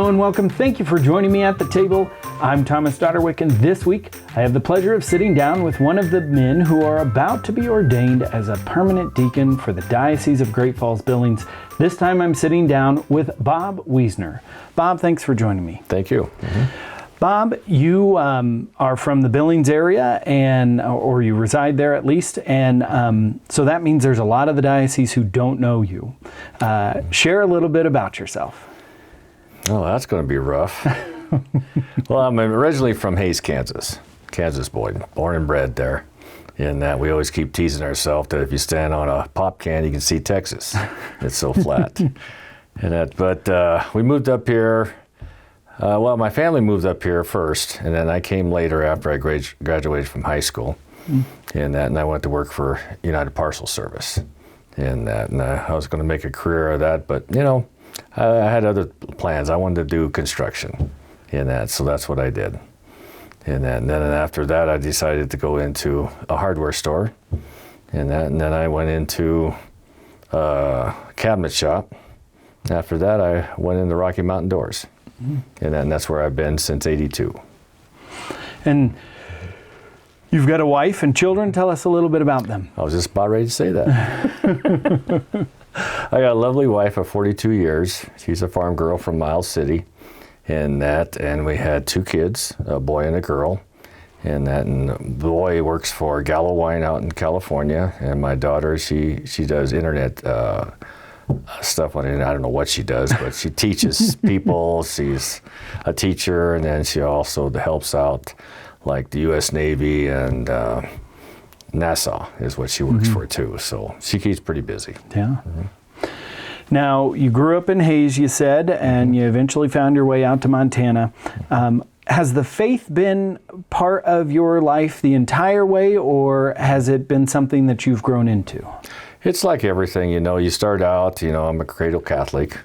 Hello and welcome. Thank you for joining me at the table. I'm Thomas Dodderwick, and this week I have the pleasure of sitting down with one of the men who are about to be ordained as a permanent deacon for the Diocese of Great Falls-Billings. This time I'm sitting down with Bob Wiesner. Bob, thanks for joining me. Thank you. Bob, you are from the Billings area, or you reside there at least, and so that means there's a lot of the diocese who don't know you. Share a little bit about yourself. Oh, that's going to be rough. Well, I'm originally from Hays, Kansas boy, born and bred there. In that we always keep teasing ourselves that if you stand on a pop can, you can see Texas. It's so flat. But we moved up here. Well, my family moved up here first, and then I came later after I graduated from high school. And I went to work for United Parcel Service. And I was going to make a career of that, but I had other plans. I wanted to do construction so that's what I did. And then after that, I decided to go into a hardware store. And then I went into a cabinet shop. After that, I went into Rocky Mountain Doors. And that's where I've been since '82. And you've got a wife and children. Tell us a little bit about them. I was just about ready to say that. I got a lovely wife of 42 years. She's a farm girl from Miles City. And we had two kids, a boy and a girl. And the boy works for Gallo Wine out in California. And my daughter, she does internet stuff on it. I don't know what she does, but she teaches people. She's a teacher, and then she also helps out like the U.S. Navy and NASA is what she works for too. So she keeps pretty busy. Yeah. Now, you grew up in Hays, you said, and you eventually found your way out to Montana. Has the faith been part of your life the entire way, or has it been something that you've grown into? It's like everything, you start out, I'm a cradle Catholic.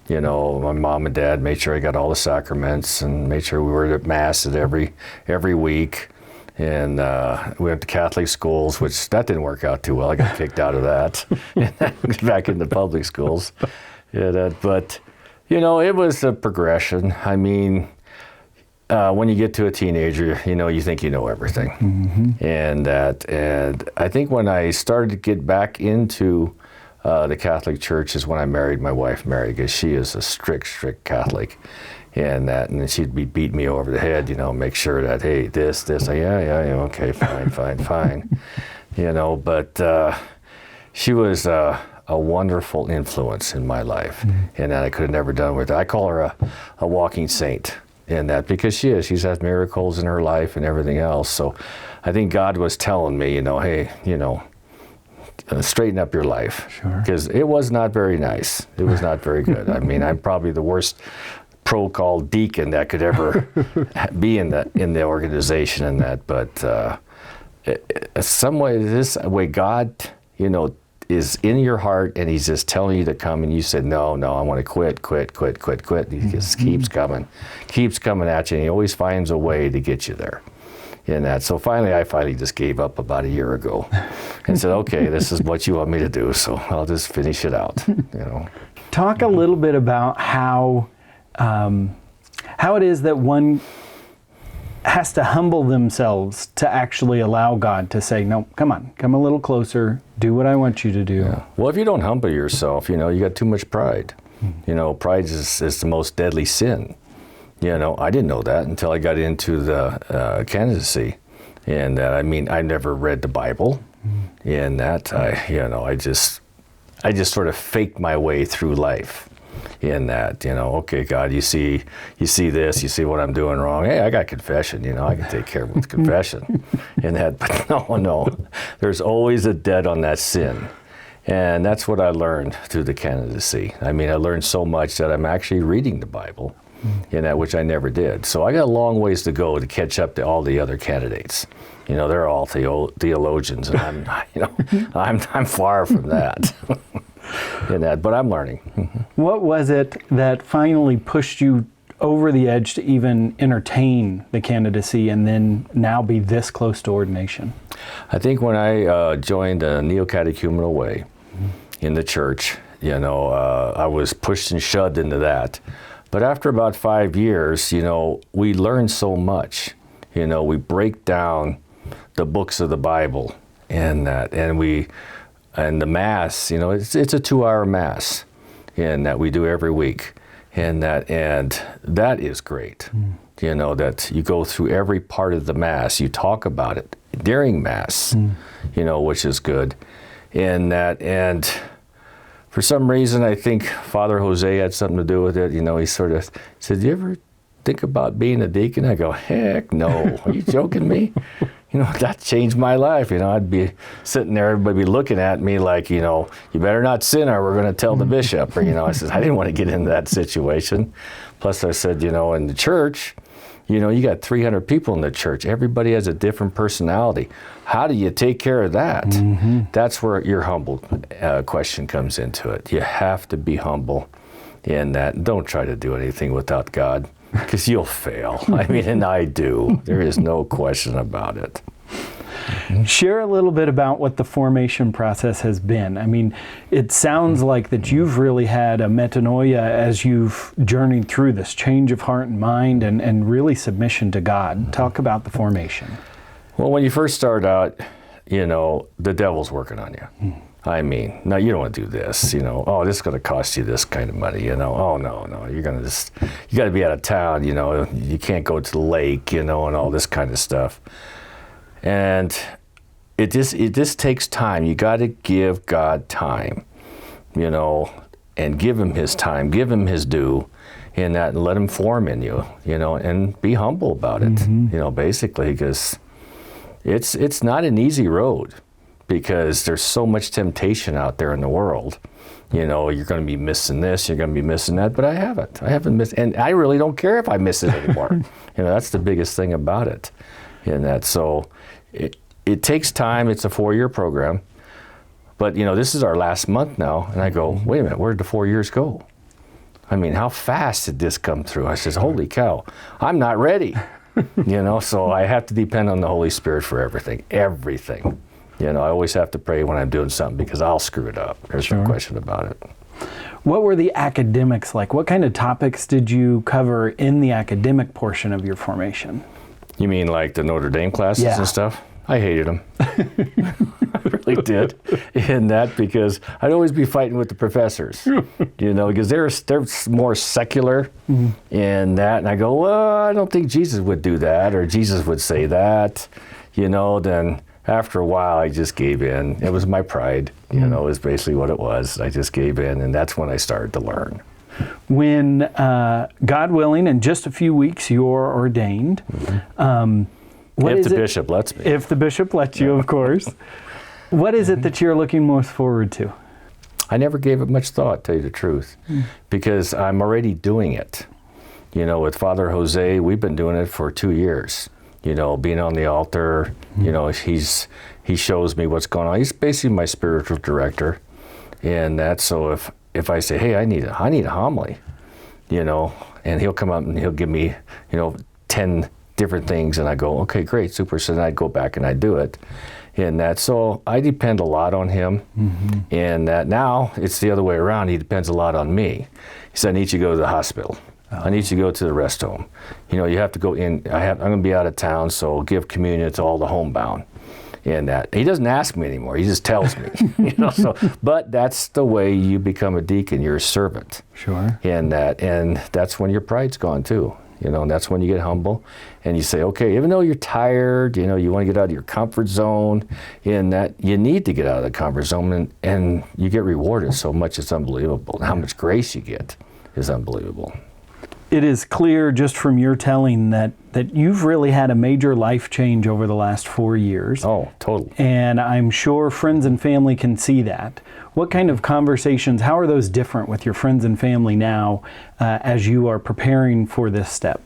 My mom and dad made sure I got all the sacraments and made sure we were at Mass every week. And we went to Catholic schools, which that didn't work out too well. I got kicked out of that. Back into public schools. But it was a progression. I mean, when you get to a teenager, you think you know everything. And I think when I started to get back into the Catholic Church is when I married my wife, Mary, because she is a strict Catholic. And she'd be beating me over the head, make sure that, hey, this, yeah, okay, fine. But she was a wonderful influence in my life, and that I could have never done with her. I call her a walking saint in that because she is. She's had miracles in her life and everything else. So I think God was telling me, hey, straighten up your life. Because it was not very nice. It was not very good. I mean, I'm probably the worst pro-called deacon that could ever be in the organization and that, but some way, this way God, is in your heart and he's just telling you to come and you said, no, I want to quit. He just keeps coming at you, and he always finds a way to get you there. So I finally just gave up about a year ago and said, okay, this is what you want me to do, so I'll just finish it out. Talk a little bit about how it is that one has to humble themselves to actually allow God to say, no, come a little closer, do what I want you to do. Yeah. Well, if you don't humble yourself, you got too much pride. Pride is the most deadly sin. I didn't know that until I got into the candidacy. And I never read the Bible. And that, I just sort of faked my way through life. Okay, God, you see this, you see what I'm doing wrong. Hey, I got confession, I can take care of it with confession. But no, there's always a debt on that sin. And that's what I learned through the candidacy. I learned so much that I'm actually reading the Bible, which I never did. So I got a long ways to go to catch up to all the other candidates. They're all theologians, and I'm far from that. But I'm learning. What was it that finally pushed you over the edge to even entertain the candidacy and then now be this close to ordination? I think when I joined the Neo-Catechumenal Way in the church, I was pushed and shoved into that But after about 5 years, we learn so much. We break down the books of the Bible and the Mass, it's a 2-hour Mass and that we do every week. And that is great. That you go through every part of the Mass, you talk about it during Mass, which is good. And for some reason, I think Father Jose had something to do with it. He sort of said, "Do you ever think about being a deacon?" I go, "Heck no, are you joking me?" That changed my life. I'd be sitting there, everybody be looking at me like, "You better not sin or we're going to tell the bishop." Or, I said, I didn't want to get into that situation. Plus I said, in the church, you got 300 people in the church. Everybody has a different personality. How do you take care of that? That's where your humble question comes into it. You have to be humble in that. Don't try to do anything without God, because you'll fail. And I do. There is no question about it. Share a little bit about what the formation process has been. It sounds like that you've really had a metanoia as you've journeyed through this change of heart and mind and really submission to God. Talk about the formation. Well, when you first start out, the devil's working on you. No, you don't want to do this, oh, this is going to cost you this kind of money, oh, no, you got to be out of town, you can't go to the lake, and all this kind of stuff. And it just takes time. You got to give God time, and give him his time, give him his due in that, and let him form in you, and be humble about it, basically, because it's not an easy road. Because there's so much temptation out there in the world. You're going to be missing this, you're going to be missing that, but I haven't missed, and I really don't care if I miss it anymore. That's the biggest thing about it. So it takes time. It's a 4-year program, but this is our last month now, and I go, wait a minute, where did the 4 years go? How fast did this come through? I says, holy cow, I'm not ready. So I have to depend on the Holy Spirit for everything. I always have to pray when I'm doing something, because I'll screw it up. There's no question about it. What were the academics like? What kind of topics did you cover in the academic portion of your formation? You mean like the Notre Dame classes and stuff? I hated them. I really did. In that, because I'd always be fighting with the professors, because they're more secular in that. And I go, well, I don't think Jesus would do that, or Jesus would say that, then after a while, I just gave in. It was my pride, is basically what it was. I just gave in, and that's when I started to learn. When, God willing, in just a few weeks, you're ordained. If the bishop lets me. If the bishop lets you, of course. What is it that you're looking most forward to? I never gave it much thought, to tell you the truth, because I'm already doing it. With Father Jose, we've been doing it for 2 years. Being on the altar, he shows me what's going on. He's basically my spiritual director. And that's, so if I say, hey, I need a homily, and he'll come up and he'll give me, 10 different things, and I go, okay, great, super. So then I'd go back and I'd do it. And that, so I depend a lot on him. And that now it's the other way around. He depends a lot on me. He said, I need you to go to the hospital. I need you to go to the rest home. You have to go in. I'm going to be out of town, so give communion to all the homebound. And that, he doesn't ask me anymore. He just tells me. But that's the way you become a deacon. You're a servant. Sure. And that's when your pride's gone too. And that's when you get humble, and you say, okay, even though you're tired, you want to get out of your comfort zone. In that, you need to get out of the comfort zone, and you get rewarded so much. It's unbelievable. And how much grace you get is unbelievable. It is clear just from your telling that you've really had a major life change over the last 4 years. Oh, totally. And I'm sure friends and family can see that. What kind of conversations, how are those different with your friends and family now as you are preparing for this step?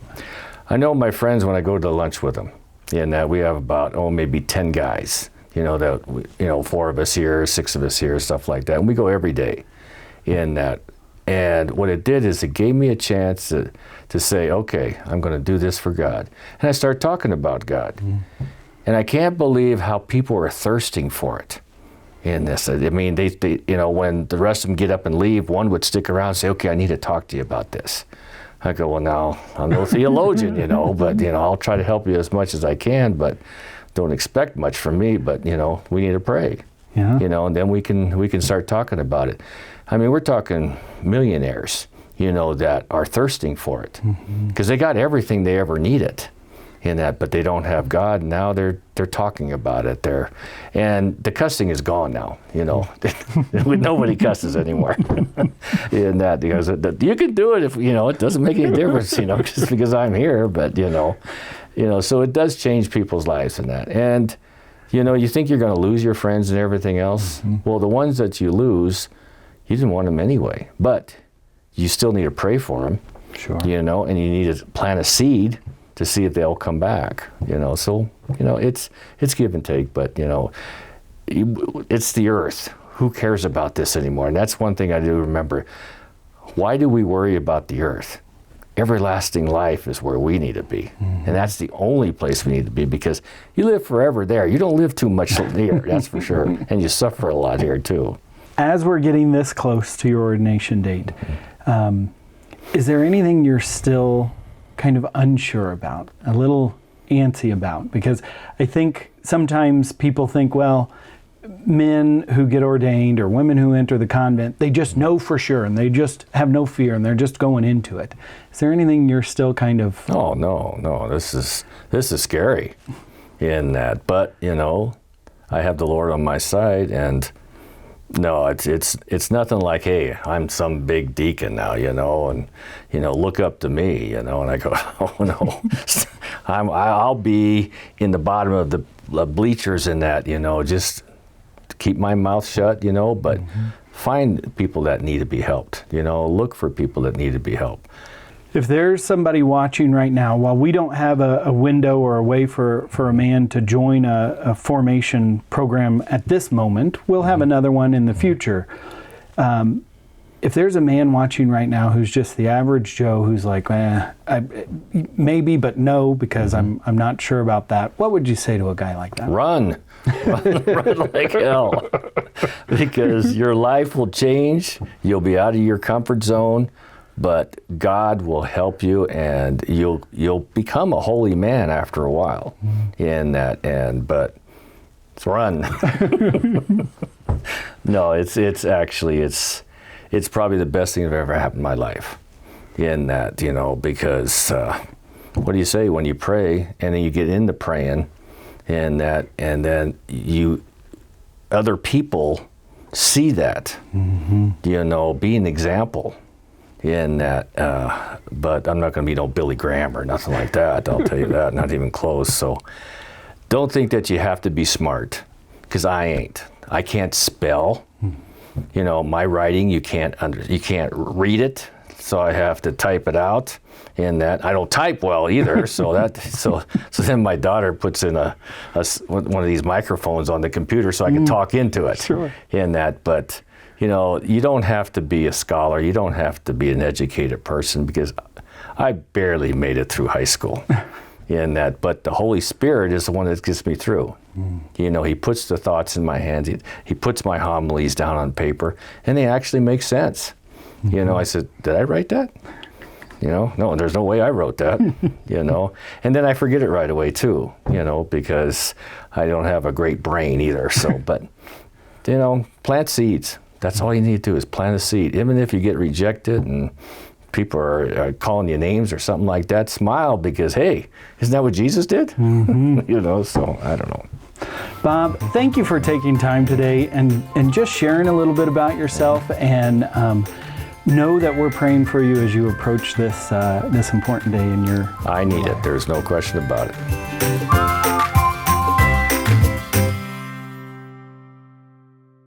I know my friends when I go to lunch with them, and we have about, maybe 10 guys, that, 4 of us here, 6 of us here, stuff like that. And we go every day in that. And what it did is it gave me a chance to say, okay, I'm going to do this for God. And I started talking about God. And I can't believe how people are thirsting for it in this. They when the rest of them get up and leave, one would stick around and say, okay, I need to talk to you about this. I go, well, now, I'm no theologian, but, I'll try to help you as much as I can, but don't expect much from me, but, we need to pray. Yeah. And then we can start talking about it. I mean, we're talking millionaires, that are thirsting for it, because they got everything they ever needed in that, but they don't have God. Now they're talking about it. And the cussing is gone now. Nobody cusses anymore. In that, because you can do it if it doesn't make any difference. Just because I'm here, but so it does change people's lives in that. And you think you're going to lose your friends and everything else. Well, the ones that you lose, you didn't want them anyway, but you still need to pray for them. Sure. And you need to plant a seed to see if they'll come back. So it's give and take, but it's the earth. Who cares about this anymore? And that's one thing I do remember. Why do we worry about the earth? Everlasting life is where we need to be. And that's the only place we need to be, because you live forever there. You don't live too much here, that's for sure. And you suffer a lot here too. As we're getting this close to your ordination date, is there anything you're still kind of unsure about, a little antsy about? Because I think sometimes people think, well, men who get ordained or women who enter the convent, they just know for sure and they just have no fear and they're just going into it. Is there anything you're still kind of... Oh, no, this is scary in that. But, I have the Lord on my side, and no, it's nothing like, hey, I'm some big deacon now, and look up to me, and I go, oh no, I'll be in the bottom of the bleachers in that, just keep my mouth shut, but find people that need to be helped, look for people that need to be helped. If there's somebody watching right now, while we don't have a window or a way for a man to join a formation program at this moment, we'll have another one in the future. If there's a man watching right now who's just the average Joe, who's like, maybe, but no, because I'm not sure about that, what would you say to a guy like that? Run like hell, because your life will change. You'll be out of your comfort zone. But God will help you, and you'll become a holy man after a while. In that, but it's run. No, it's probably the best thing that ever happened in my life. In that, because what do you say when you pray and then you get into praying, and then other people see that, be an example. In that, but I'm not going to be no Billy Graham or nothing like that. I'll tell you that, not even close. So don't think that you have to be smart, because I ain't. I can't spell. My writing, you can't read it, so I have to type it out. In that, I don't type well either. So then my daughter puts in one of these microphones on the computer so I can talk into it. Sure. In that, but. You don't have to be a scholar. You don't have to be an educated person, because I barely made it through high school in that. But the Holy Spirit is the one that gets me through. He puts the thoughts in my hands. He puts my homilies down on paper, and they actually make sense. I said, did I write that? No, there's no way I wrote that, And then I forget it right away too, because I don't have a great brain either. So, but, plant seeds. That's all you need to do is plant a seed. Even if you get rejected and people are calling you names or something like that, smile, because, hey, isn't that what Jesus did? So I don't know. Bob, thank you for taking time today and just sharing a little bit about yourself, and know that we're praying for you as you approach this important day in your I need it. There's no question about it.